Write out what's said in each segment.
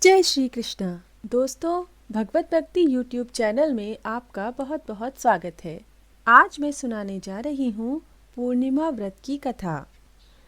जय श्री कृष्ण। दोस्तों, भगवत भक्ति यूट्यूब चैनल में आपका बहुत बहुत स्वागत है। आज मैं सुनाने जा रही हूँ पूर्णिमा व्रत की कथा।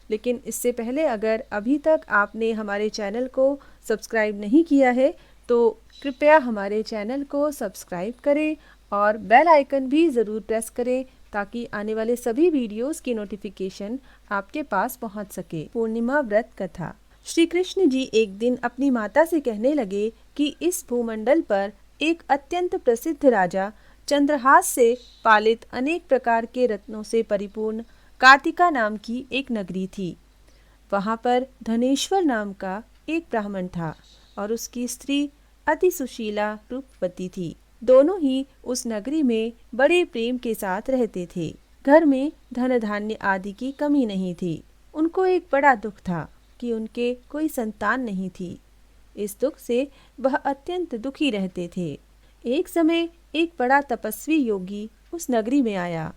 लेकिन इससे पहले अगर अभी तक आपने हमारे चैनल को सब्सक्राइब नहीं किया है तो कृपया हमारे चैनल को सब्सक्राइब करें और बेल आइकन भी ज़रूर प्रेस करें ताकि आने वाले सभी वीडियोस की नोटिफिकेशन आपके पास पहुंच सके। पूर्णिमा व्रत कथा। श्री कृष्ण जी एक दिन अपनी माता से कहने लगे कि इस भूमंडल पर एक अत्यंत प्रसिद्ध राजा चंद्रहास से पालित अनेक प्रकार के रत्नों से परिपूर्ण कार्तिका नाम की एक नगरी थी। वहाँ पर धनेश्वर नाम का एक ब्राह्मण था और उसकी स्त्री अति सुशीला रूपवती थी। दोनों ही उस नगरी में बड़े प्रेम के साथ रहते थे। घर में धन धान्य आदि की कमी नहीं थी। उनको एक बड़ा दुख था कि उनके कोई संतान नहीं थी। इस दुख से वह अत्यंत दुखी रहते थे। एक समय एक बड़ा तपस्वी योगी उस नगरी में आया।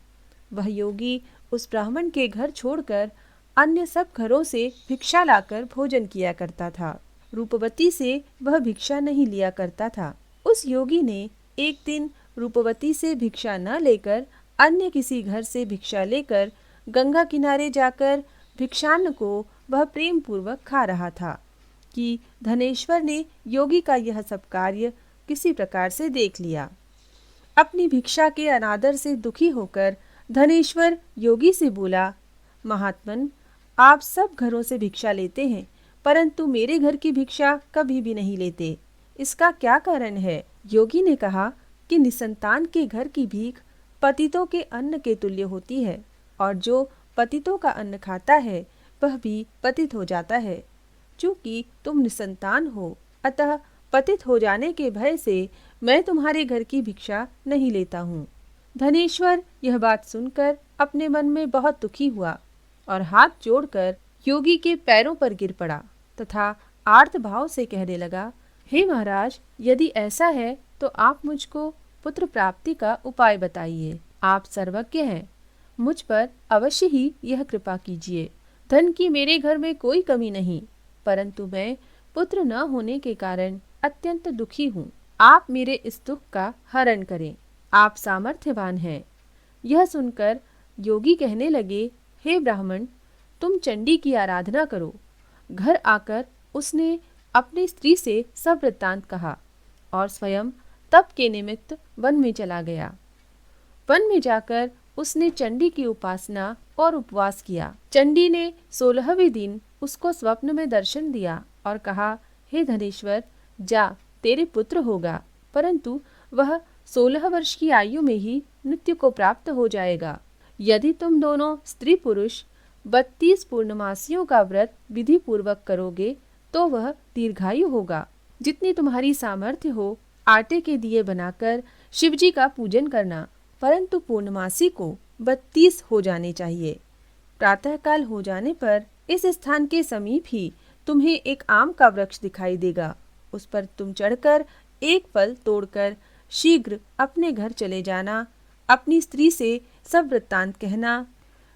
वह योगी उस ब्राह्मण के घर छोड़कर अन्य सब घरों से भिक्षा लाकर भोजन किया करता था। रूपवती से वह भिक्षा नहीं लिया करता था। उस योगी ने एक दिन रूपवती से भिक्षा न लेकर अन्य किसी घर से भिक्षा लेकर गंगा किनारे जाकर भिक्षान्न को वह प्रेम पूर्वक खा रहा था कि धनेश्वर ने योगी का यह सब कार्य किसी प्रकार से देख लिया। अपनी भिक्षा के अनादर से दुखी होकर धनेश्वर योगी से बोला, महात्मन, आप सब घरों से भिक्षा लेते हैं परंतु मेरे घर की भिक्षा कभी भी नहीं लेते। इसका क्या कारण है? योगी ने कहा कि निसंतान के घर की भीख पतितों के अन्न के तुल्य होती है और जो पतितों का अन्न खाता है वह भी पतित हो जाता है। चूंकि तुम निसंतान हो अतः पतित हो जाने के भय से मैं तुम्हारे घर की भिक्षा नहीं लेता हूँ। धनेश्वर यह बात सुनकर अपने मन में बहुत दुखी हुआ और हाथ जोड़कर योगी के पैरों पर गिर पड़ा तथा आर्त भाव से कहने लगा, हे महाराज, यदि ऐसा है तो आप मुझको पुत्र प्राप्ति का उपाय बताइए। आप सर्वज्ञ हैं, मुझ पर अवश्य ही यह कृपा कीजिए। धन की मेरे घर में कोई कमी नहीं परंतु मैं पुत्र न होने के कारण अत्यंत दुखी हूँ। आप मेरे इस दुख का हरण करें। आप सामर्थ्यवान हैं। यह सुनकर योगी कहने लगे, हे ब्राह्मण, तुम चंडी की आराधना करो। घर आकर उसने अपनी स्त्री से सब वृत्तांत कहा और स्वयं तप के निमित्त वन में चला गया। वन में जाकर उसने चंडी की उपासना और उपवास किया। चंडी ने 16वें दिन उसको स्वप्न में दर्शन दिया और कहा, हे धनेश्वर, जा, तेरे पुत्र होगा परंतु वह 16 वर्ष की आयु में ही मृत्यु को प्राप्त हो जाएगा। यदि तुम दोनों स्त्री पुरुष 32 पूर्णमासियों का व्रत विधि पूर्वक करोगे तो वह दीर्घायु होगा। जितनी तुम्हारी सामर्थ्य हो आटे के दिए बनाकर शिवजी का पूजन करना, परंतु पूर्णमासी को 32 हो जाने चाहिए। प्रातःकाल हो जाने पर इस स्थान के समीप ही तुम्हें एक आम का वृक्ष दिखाई देगा। उस पर तुम चढ़कर एक फल तोड़कर शीघ्र अपने घर चले जाना। अपनी स्त्री से सब वृत्तांत कहना।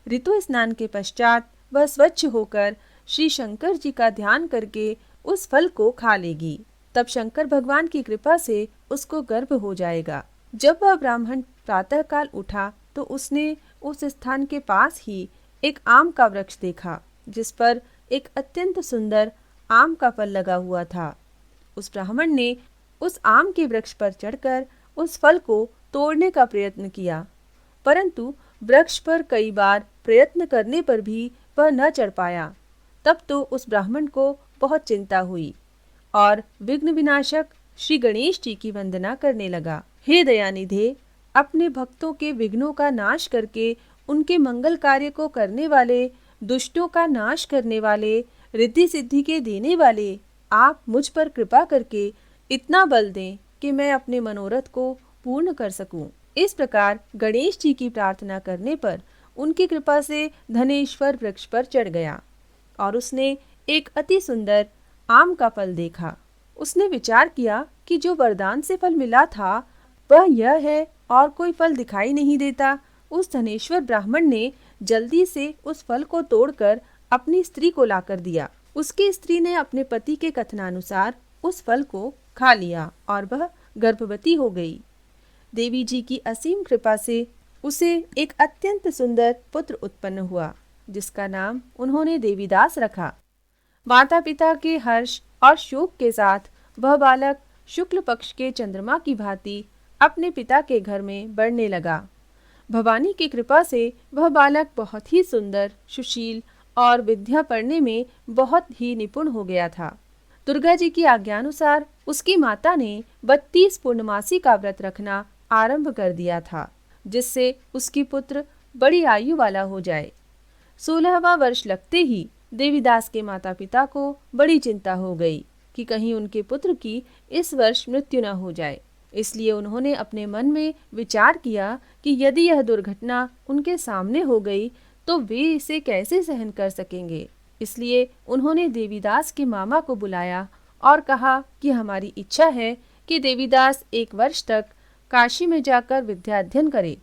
ऋतु स्नान के पश्चात वह स्वच्छ होकर श्री शंकर जी का ध्यान करके उस फल को खा लेगी। तब शंकर भगवान की कृपा से उसको गर्भ हो जाएगा। जब वह ब्राह्मण प्रातःकाल उठा तो उसने उस स्थान के पास ही एक आम का वृक्ष देखा जिस पर एक अत्यंत सुंदर आम का फल लगा हुआ था। उस ब्राह्मण ने उस आम के वृक्ष पर चढ़कर उस फल को तोड़ने का प्रयत्न किया परंतु वृक्ष पर कई बार प्रयत्न करने पर भी वह न चढ़ पाया। तब तो उस ब्राह्मण को बहुत चिंता हुई और विघ्न विनाशक श्री गणेश जी की वंदना करने लगा। हे दयानिधे, अपने भक्तों के विघ्नों का नाश करके उनके मंगल कार्य को करने वाले, दुष्टों का नाश करने वाले, रिद्धि सिद्धि के देने वाले, आप मुझ पर कृपा करके इतना बल दें कि मैं अपने मनोरथ को पूर्ण कर सकूं। इस प्रकार गणेश जी की प्रार्थना करने पर उनकी कृपा से धनेश्वर वृक्ष पर चढ़ गया और उसने एक अति सुंदर आम का फल देखा। उसने विचार किया कि जो वरदान से फल मिला था वह यह है और कोई फल दिखाई नहीं देता। उस धनेश्वर ब्राह्मण ने जल्दी से उस फल को तोड़कर अपनी स्त्री को लाकर दिया। उसकी स्त्री ने अपने पति के कथनानुसार उस फल को खा लिया और वह गर्भवती हो गई। देवी जी की असीम कृपा से उसे एक अत्यंत सुंदर पुत्र उत्पन्न हुआ, जिसका नाम उन्होंने देवीदास रखा। माता पिता के हर्ष और शोक के साथ वह बालक शुक्ल पक्ष के चंद्रमा की भांति अपने पिता के घर में बढ़ने लगा। भवानी की कृपा से वह बालक बहुत ही सुंदर, सुशील और विद्या पढ़ने में बहुत ही निपुण हो गया था। दुर्गा जी की आज्ञानुसार उसकी माता ने 32 पूर्णमासी का व्रत रखना आरंभ कर दिया था, जिससे उसकी पुत्र बड़ी आयु वाला हो जाए। 16वां वर्ष लगते ही देवीदास के माता पिता को बड़ी चिंता हो गई कि कहीं उनके पुत्र की इस वर्ष मृत्यु न हो जाए। इसलिए उन्होंने अपने मन में विचार किया कि यदि यह दुर्घटना उनके सामने हो गई तो वे इसे कैसे सहन कर सकेंगे। इसलिए उन्होंने देवीदास के मामा को बुलाया और कहा कि हमारी इच्छा है कि देवीदास 1 वर्ष तक काशी में जाकर विद्या अध्ययन करे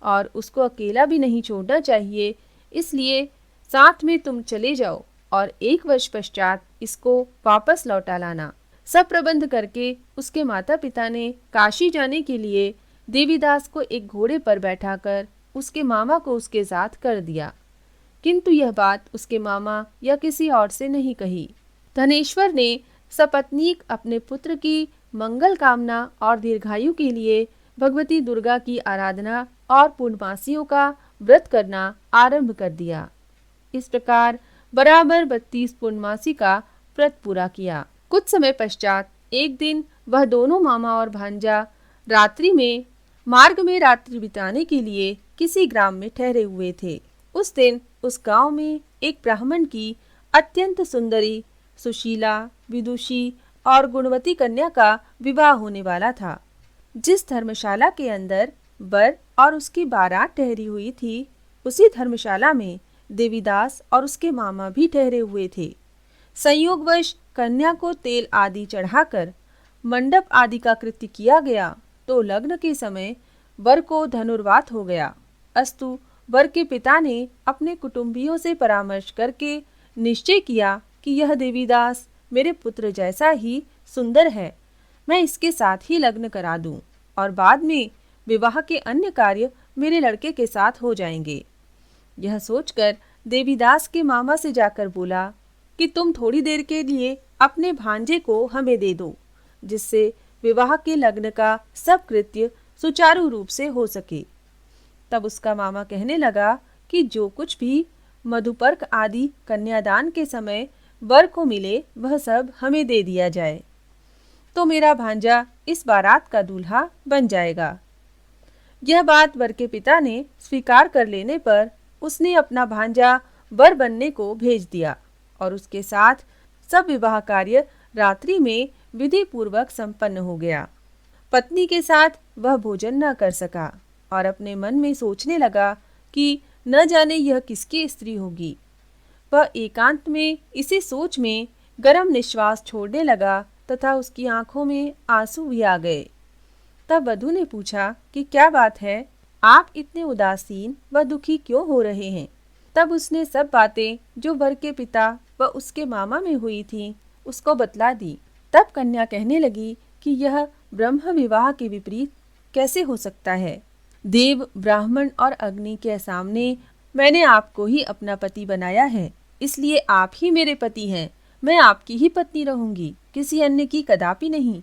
और उसको अकेला भी नहीं छोड़ना चाहिए, इसलिए साथ में तुम चले जाओ और 1 वर्ष पश्चात इसको वापस लौटा लाना। सब प्रबंध करके उसके माता पिता ने काशी जाने के लिए देवीदास को एक घोड़े पर बैठाकर उसके मामा को उसके साथ कर दिया, किंतु यह बात उसके मामा या किसी और से नहीं कही। धनेश्वर ने सपत्नीक अपने पुत्र की मंगल कामना और दीर्घायु के लिए भगवती दुर्गा की आराधना और पूर्णमासियों का व्रत करना आरंभ कर दिया। इस प्रकार बराबर 32 पूर्णमासी का व्रत पूरा किया। कुछ समय पश्चात एक दिन वह दोनों मामा और भांजा मार्ग में रात्रि बिताने के लिए किसी ग्राम में ठहरे हुए थे। उस दिन उस गांव में एक ब्राह्मण की अत्यंत सुंदरी, सुशीला, विदुषी और गुणवती कन्या का विवाह होने वाला था। जिस धर्मशाला के अंदर वर और उसकी बारात ठहरी हुई थी, उसी धर्मशाला में देवीदास और उसके मामा भी ठहरे हुए थे। संयोगवश कन्या को तेल आदि चढ़ाकर मंडप आदि का कृत्य किया गया तो लग्न के समय वर को धनुर्वात हो गया। अस्तु वर के पिता ने अपने कुटुंबियों से परामर्श करके निश्चय किया कि यह देवीदास मेरे पुत्र जैसा ही सुंदर है, मैं इसके साथ ही लग्न करा दूं और बाद में विवाह के अन्य कार्य मेरे लड़के के साथ हो जाएंगे। यह सोचकर देवीदास के मामा से जाकर बोला कि तुम थोड़ी देर के लिए अपने भांजे को हमें दे दो, जिससे विवाह के लग्न का सब कृत्य सुचारू रूप से हो सके। तब उसका मामा कहने लगा कि जो कुछ भी मधुपर्क आदि कन्यादान के समय वर को मिले वह सब हमें दे दिया जाए, तो मेरा भांजा इस बारात का दूल्हा बन जाएगा। यह बात वर के पिता ने स्वीकार कर लेने पर उसने अपना भांजा वर बनने को भेज दिया और उसके साथ सब विवाह कार्य रात्रि में विधि पूर्वक संपन्न हो गया। पत्नी के साथ वह भोजन न कर सका और अपने मन में सोचने लगा कि न जाने यह किसकी स्त्री होगी। वह एकांत में इसी सोच में गरम निश्वास छोड़ने लगा तथा उसकी आंखों में आंसू भी आ गए। तब वधू ने पूछा कि क्या बात है, आप इतने उदासीन व दुखी क्यों हो रहे हैं। तब उसने सब बातें जो वर के पिता व उसके मामा में हुई थीं उसको बतला दी। तब कन्या कहने लगी कि यह ब्रह्म विवाह के विपरीत कैसे हो सकता है। देव, ब्राह्मण और अग्नि के सामने मैंने आपको ही अपना पति बनाया है, इसलिए आप ही मेरे पति हैं। मैं आपकी ही पत्नी रहूंगी, किसी अन्य की कदापि नहीं।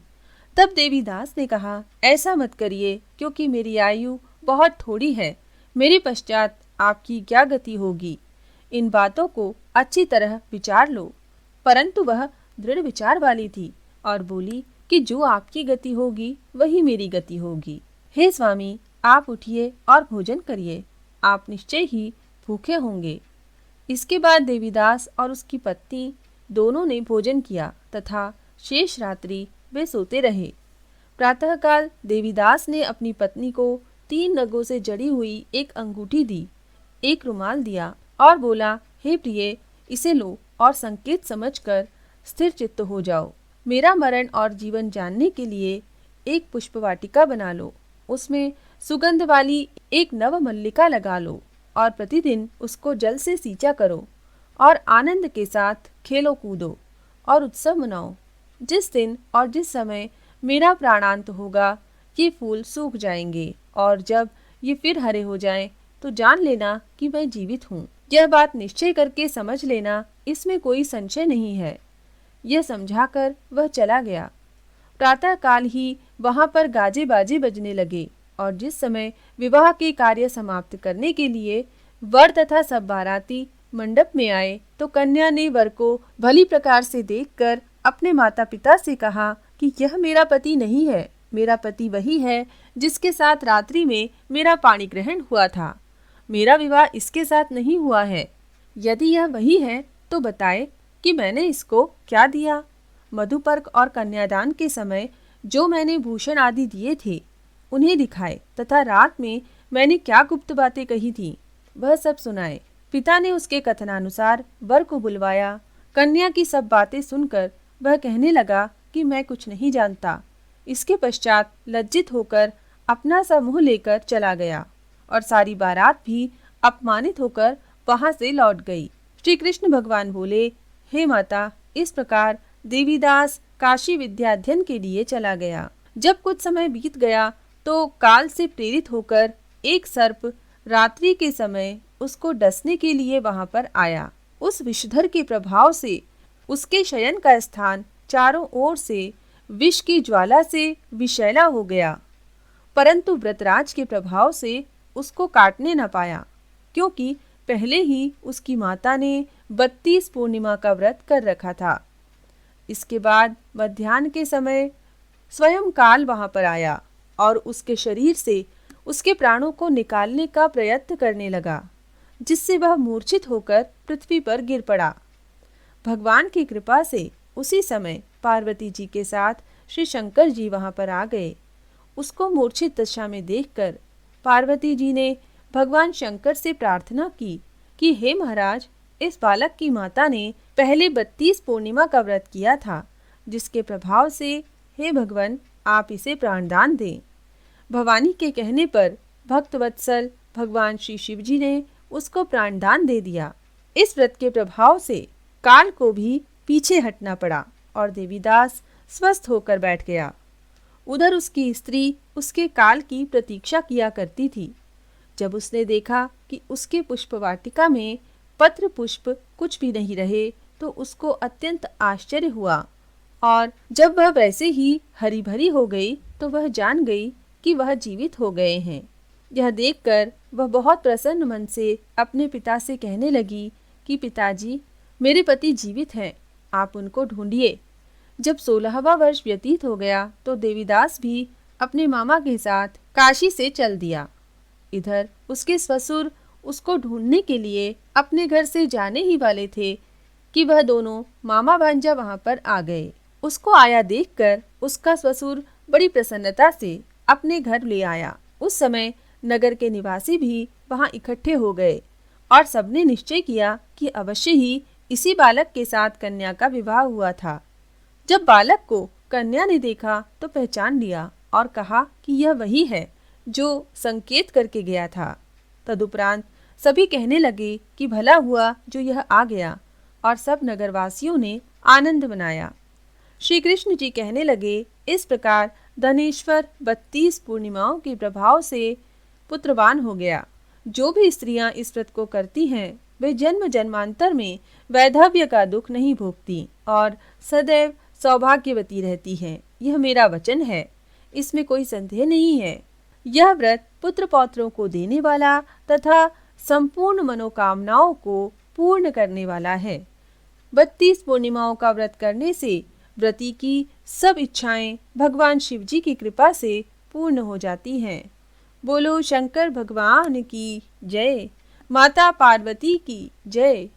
तब देवीदास ने कहा, ऐसा मत करिए, क्योंकि मेरी आयु बहुत थोड़ी है। मेरे पश्चात आपकी क्या गति होगी, इन बातों को अच्छी तरह विचार लो। परंतु वह दृढ़ विचार वाली थी और बोली कि जो आपकी गति होगी वही मेरी गति होगी। हे स्वामी, आप उठिए और भोजन करिए, आप निश्चय ही भूखे होंगे। इसके बाद देवीदास और उसकी पत्नी दोनों ने भोजन किया तथा शेष रात्रि वे सोते रहे। प्रातःकाल देवीदास ने अपनी पत्नी को 3 नगों से जड़ी हुई एक अंगूठी दी, एक रुमाल दिया और बोला, हे प्रिय, इसे लो और संकेत समझकर स्थिर चित्त हो जाओ। मेरा मरण और जीवन जानने के लिए एक पुष्पवाटिका बना लो, उसमें सुगंध वाली एक नव मल्लिका लगा लो और प्रतिदिन उसको जल से सींचा करो और आनंद के साथ खेलो कूदो और उत्सव मनाओ। जिस दिन और जिस समय मेरा प्राणांत होगा ये फूल सूख जाएंगे, और जब ये फिर हरे हो जाएं तो जान लेना कि मैं जीवित हूँ। यह बात निश्चय करके समझ लेना, इसमें कोई संशय नहीं है। यह समझाकर वह चला गया। प्रातःकाल ही वहां पर गाजे बाजे बजने लगे, और जिस समय विवाह के कार्य समाप्त करने के लिए वर तथा सब बाराती मंडप में आए तो कन्या ने वर को भली प्रकार से देखकर अपने माता पिता से कहा कि यह मेरा पति नहीं है, मेरा पति वही है जिसके साथ रात्रि में मेरा पाणी ग्रहण हुआ था। मेरा विवाह इसके साथ नहीं हुआ है। यदि यह वही है तो बताए कि मैंने इसको क्या दिया। मधुपर्क और कन्यादान के समय जो मैंने भूषण आदि दिए थे उन्हें दिखाए, तथा रात में मैंने क्या गुप्त बातें कही थी वह सब सुनाए। पिता ने उसके कथनानुसार वर को बुलवाया। कन्या की सब बातें सुनकर वह कहने लगा कि मैं कुछ नहीं जानता। इसके पश्चात लज्जित होकर अपना सा मुंह लेकर चला गया, और सारी बारात भी अपमानित होकर वहां से लौट गई। श्री कृष्ण भगवान बोले, हे माता, इस प्रकार देवीदास काशी विद्याध्ययन के लिए चला गया। जब कुछ समय बीत गया तो काल से प्रेरित होकर एक सर्प रात्रि के समय उसको डसने के लिए वहां पर आया। उस विषधर के प्रभाव से उसके शयन का स्थान चारों ओर से विष की ज्वाला से विषैला हो गया, परंतु व्रतराज के प्रभाव से उसको काटने न पाया, क्योंकि पहले ही उसकी माता ने 32 पूर्णिमा का व्रत कर रखा था। इसके बाद मध्याह्न के समय स्वयं काल वहां पर आया और उसके शरीर से उसके प्राणों को निकालने का प्रयत्न करने लगा, जिससे वह मूर्छित होकर पृथ्वी पर गिर पड़ा। भगवान की कृपा से उसी समय पार्वती जी के साथ श्री शंकर जी वहां पर आ गए। उसको मूर्छित दशा में देखकर पार्वती जी ने भगवान शंकर से प्रार्थना की कि हे महाराज, इस बालक की माता ने पहले 32 पूर्णिमा का व्रत किया था, जिसके प्रभाव से हे भगवान आप इसे प्राणदान दें। भवानी के कहने पर भक्त वत्सल भगवान श्री शिव जी ने उसको प्राणदान दे दिया। इस व्रत के प्रभाव से काल को भी पीछे हटना पड़ा और देवीदास स्वस्थ होकर बैठ गया। उधर उसकी स्त्री उसके काल की प्रतीक्षा किया करती थी। जब उसने देखा कि उसके पुष्प वाटिका में पत्र पुष्प कुछ भी नहीं रहे तो उसको अत्यंत आश्चर्य हुआ, और जब वह वैसे ही हरी भरी हो गई तो वह जान गई कि वह जीवित हो गए हैं। यह देखकर वह बहुत प्रसन्न मन से अपने पिता से कहने लगी कि पिताजी, मेरे पति जीवित हैं, आप उनको ढूंढिए। जब 16वां वर्ष व्यतीत हो गया तो देवीदास भी अपने मामा के साथ काशी से चल दिया। इधर उसके ससुर उसको ढूंढने के लिए अपने घर से जाने ही वाले थे कि वह दोनों मामा भांजा वहां पर आ गए। उसको आया देखकर उसका ससुर बड़ी प्रसन्नता से अपने घर ले आया। उस समय नगर के निवासी भी वहां इकट्ठे हो गए और सबने निश्चय किया कि अवश्य ही इसी बालक के साथ कन्या का विवाह हुआ था। जब बालक को कन्या ने देखा तो पहचान लिया और कहा कि यह वही है जो संकेत करके गया था। तदुपरांत सभी कहने लगे कि भला हुआ जो यह आ गया, और सब नगरवासियों ने आनंद मनाया। श्री कृष्ण जी कहने लगे, इस प्रकार धनेश्वर 32 पूर्णिमाओं के प्रभाव से पुत्रवान हो गया। जो भी स्त्रियां इस व्रत को करती हैं वे जन्म जन्मांतर में वैधव्य का दुख नहीं भोगती और सदैव सौभाग्यवती रहती हैं। यह मेरा वचन है, इसमें कोई संदेह नहीं है। यह व्रत पुत्र पौत्रों को देने वाला तथा संपूर्ण मनोकामनाओं को पूर्ण करने वाला है। 32 पूर्णिमाओं का व्रत करने से व्रती की सब इच्छाएं भगवान शिव जी की कृपा से पूर्ण हो जाती हैं। बोलो शंकर भगवान की जय, माता पार्वती की जय।